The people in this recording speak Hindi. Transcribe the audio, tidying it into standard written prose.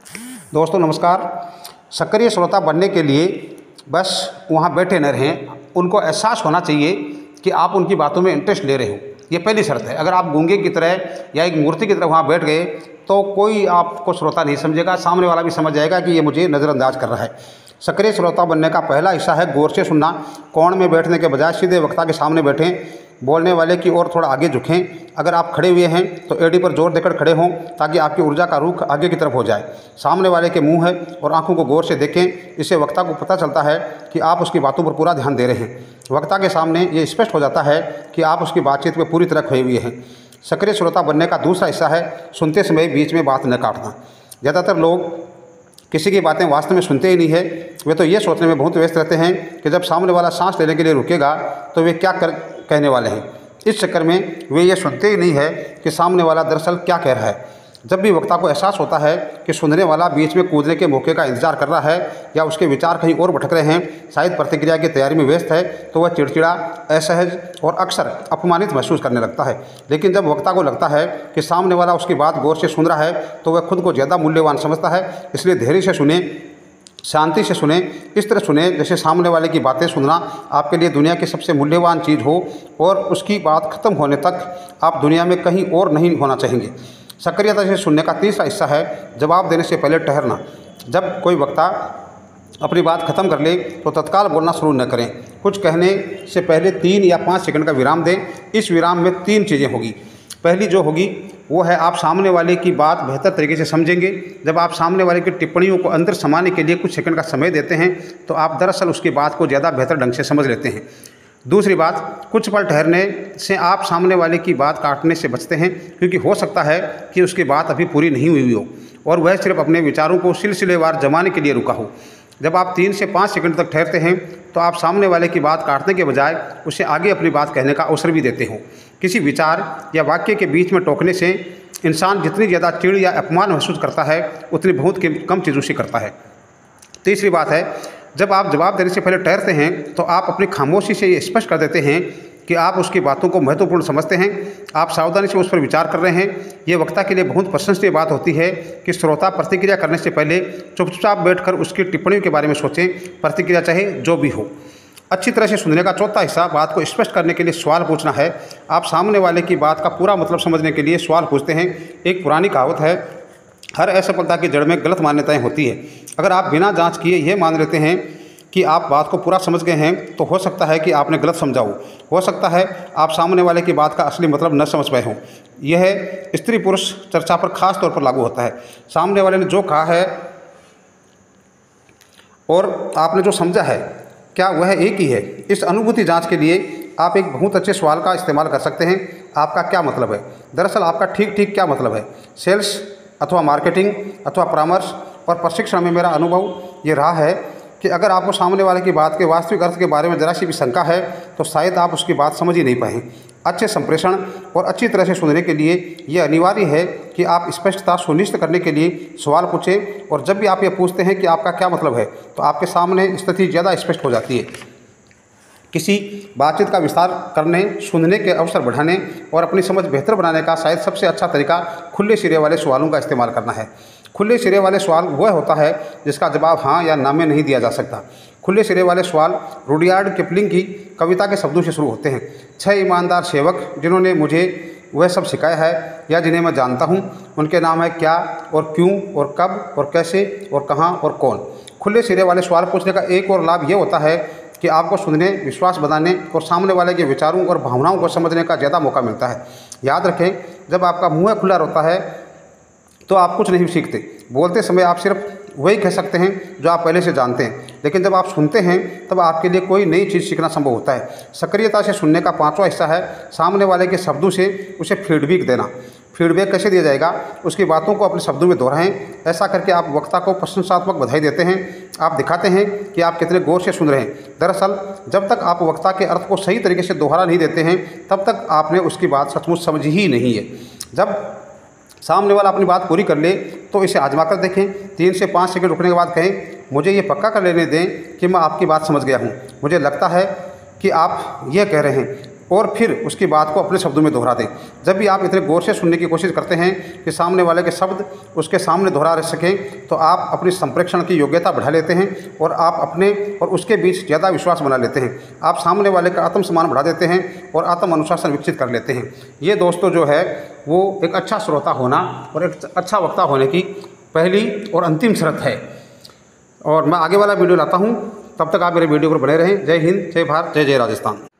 दोस्तों नमस्कार। सक्रिय श्रोता बनने के लिए बस वहाँ बैठे न रहें, उनको एहसास होना चाहिए कि आप उनकी बातों में इंटरेस्ट ले रहे हो। ये पहली शर्त है। अगर आप गूंगे की तरह या एक मूर्ति की तरह वहाँ बैठ गए तो कोई आपको श्रोता नहीं समझेगा, सामने वाला भी समझ जाएगा कि ये मुझे नज़रअंदाज कर रहा है। सक्रिय श्रोता बनने का पहला हिस्सा है गौर से सुनना। कोण में बैठने के बजाय सीधे वक्ता के सामने बैठें, बोलने वाले की ओर थोड़ा आगे झुकें। अगर आप खड़े हुए हैं तो एड़ी पर जोर देकर खड़े हों ताकि आपकी ऊर्जा का रुख आगे की तरफ हो जाए। सामने वाले के मुंह है और आंखों को गौर से देखें। इससे वक्ता को पता चलता है कि आप उसकी बातों पर पूरा ध्यान दे रहे हैं। वक्ता के सामने ये स्पष्ट हो जाता है कि आप उसकी बातचीत में पूरी तरह खोए हुए हैं। सक्रिय श्रोता बनने का दूसरा हिस्सा है सुनते समय बीच में बात न काटना। ज़्यादातर लोग किसी की बातें वास्तव में सुनते ही नहीं है। वे तो ये सोचने में बहुत व्यस्त रहते हैं कि जब सामने वाला सांस लेने के लिए रुकेगा तो वे क्या कहने वाले हैं। इस चक्कर में वे ये सुनते ही नहीं है कि सामने वाला दरअसल क्या कह रहा है। जब भी वक्ता को एहसास होता है कि सुनने वाला बीच में कूदने के मौके का इंतजार कर रहा है या उसके विचार कहीं और भटक रहे हैं, शायद प्रतिक्रिया की तैयारी में व्यस्त है, तो वह चिड़चिड़ा, असहज और अक्सर अपमानित महसूस करने लगता है। लेकिन जब वक्ता को लगता है कि सामने वाला उसकी बात गौर से सुन रहा है तो वह खुद को ज़्यादा मूल्यवान समझता है। इसलिए धैर्य से सुने, शांति से सुने, इस तरह सुने जैसे सामने वाले की बातें सुनना आपके लिए दुनिया की सबसे मूल्यवान चीज़ हो और उसकी बात खत्म होने तक आप दुनिया में कहीं और नहीं होना चाहेंगे। सक्रियता से सुनने का तीसरा हिस्सा है जवाब देने से पहले ठहरना। जब कोई वक्ता अपनी बात खत्म कर ले तो तत्काल बोलना शुरू न करें। कुछ कहने से पहले 3 या 5 सेकंड का विराम दें। इस विराम में 3 चीज़ें होगी। पहली जो होगी वो है आप सामने वाले की बात बेहतर तरीके से समझेंगे। जब आप सामने वाले की टिप्पणियों को अंदर समाने के लिए कुछ सेकंड का समय देते हैं तो आप दरअसल उसकी बात को ज़्यादा बेहतर ढंग से समझ लेते हैं। दूसरी बात, कुछ पल ठहरने से आप सामने वाले की बात काटने से बचते हैं, क्योंकि हो सकता है कि उसकी बात अभी पूरी नहीं हुई हो और वह सिर्फ अपने विचारों को सिलसिलेवार जमाने के लिए रुका हो। जब आप 3 से 5 सेकंड तक ठहरते हैं तो आप सामने वाले की बात काटने के बजाय उसे आगे अपनी बात कहने का अवसर भी देते हो। किसी विचार या वाक्य के बीच में टोकने से इंसान जितनी ज़्यादा चिढ़ या अपमान महसूस करता है उतनी बहुत कम चीज़ों करता है। तीसरी बात है, जब आप जवाब देने से पहले ठहरते हैं तो आप अपनी खामोशी से ये स्पष्ट कर देते हैं कि आप उसकी बातों को महत्वपूर्ण समझते हैं। आप सावधानी से उस पर विचार कर रहे हैं। ये वक्ता के लिए बहुत प्रशंसनीय बात होती है कि श्रोता प्रतिक्रिया करने से पहले चुपचाप बैठकर उसकी टिप्पणियों के बारे में सोचें, प्रतिक्रिया चाहे जो भी हो। अच्छी तरह से सुनने का चौथा हिस्सा बात को स्पष्ट करने के लिए सवाल पूछना है। आप सामने वाले की बात का पूरा मतलब समझने के लिए सवाल पूछते हैं। एक पुरानी कहावत है, हर असफलता की जड़ में गलत मान्यताएं होती है। अगर आप बिना जांच किए यह मान लेते हैं कि आप बात को पूरा समझ गए हैं तो हो सकता है कि आपने गलत समझा हो सकता है आप सामने वाले की बात का असली मतलब न समझ पाए हों। यह स्त्री पुरुष चर्चा पर खास तौर पर लागू होता है। सामने वाले ने जो कहा है और आपने जो समझा है, क्या वह एक ही है? इस अनुभूति जांच के लिए आप एक बहुत अच्छे सवाल का इस्तेमाल कर सकते हैं। आपका क्या मतलब है? दरअसल आपका ठीक ठीक क्या मतलब है? सेल्स अथवा मार्केटिंग अथवा परामर्श और प्रशिक्षण में मेरा अनुभव ये रहा है कि अगर आपको सामने वाले की बात के वास्तविक अर्थ के बारे में ज़रा सी भी शंका है तो शायद आप उसकी बात समझ ही नहीं पाए। अच्छे संप्रेषण और अच्छी तरह से सुनने के लिए यह अनिवार्य है कि आप स्पष्टता सुनिश्चित करने के लिए सवाल पूछें, और जब भी आप ये पूछते हैं कि आपका क्या मतलब है तो आपके सामने स्थिति ज़्यादा स्पष्ट हो जाती है। किसी बातचीत का विस्तार करने, सुनने के अवसर बढ़ाने और अपनी समझ बेहतर बनाने का शायद सबसे अच्छा तरीका खुले सिरे वाले सवालों का इस्तेमाल करना है। खुले सिरे वाले सवाल वह होता है जिसका जवाब हाँ या ना में नहीं दिया जा सकता। खुले सिरे वाले सवाल रुडयार्ड किपलिंग की कविता के शब्दों से शुरू होते हैं। 6 ईमानदार सेवक जिन्होंने मुझे वह सब सिखाया है या जिन्हें मैं जानता हूँ, उनके नाम है क्या और क्यों और कब और कैसे और कहाँ और कौन। खुले सिरे वाले सवाल पूछने का एक और लाभ यह होता है कि आपको सुनने, विश्वास बनाने और सामने वाले के विचारों और भावनाओं को समझने का ज़्यादा मौका मिलता है। याद रखें, जब आपका मुँह खुला रहता है तो आप कुछ नहीं सीखते। बोलते समय आप सिर्फ वही कह सकते हैं जो आप पहले से जानते हैं, लेकिन जब आप सुनते हैं तब आपके लिए कोई नई चीज़ सीखना संभव होता है। सक्रियता से सुनने का 5वां हिस्सा है सामने वाले के शब्दों से उसे फीडबैक देना। फीडबैक कैसे दिया जाएगा? उसकी बातों को अपने शब्दों में दोहराएं। ऐसा करके आप वक्ता को प्रशंसात्मक बधाई देते हैं। आप दिखाते हैं कि आप कितने गौर से सुन रहे हैं। दरअसल जब तक आप वक्ता के अर्थ को सही तरीके से दोहरा नहीं देते हैं तब तक आपने उसकी बात सचमुच समझी ही नहीं है। जब सामने वाला अपनी बात पूरी कर ले तो इसे आजमा कर देखें। 3 से 5 सेकंड रुकने के बाद कहें, मुझे ये पक्का कर लेने दें कि मैं आपकी बात समझ गया हूँ। मुझे लगता है कि आप ये कह रहे हैं और फिर उसकी बात को अपने शब्दों में दोहरा दें। जब भी आप इतने गौर से सुनने की कोशिश करते हैं कि सामने वाले के शब्द उसके सामने दोहरा रह सकें, तो आप अपनी संप्रेषण की योग्यता बढ़ा लेते हैं और आप अपने और उसके बीच ज़्यादा विश्वास बना लेते हैं। आप सामने वाले का आत्मसम्मान बढ़ा देते हैं और आत्म अनुशासन विकसित कर लेते हैं। ये दोस्तों जो है वो एक अच्छा श्रोता होना और एक अच्छा वक्ता होने की पहली और अंतिम शर्त है। और मैं आगे वाला वीडियो लाता हूँ, तब तक आप मेरे वीडियो पर बने रहें। जय हिंद, जय भारत, जय जय राजस्थान।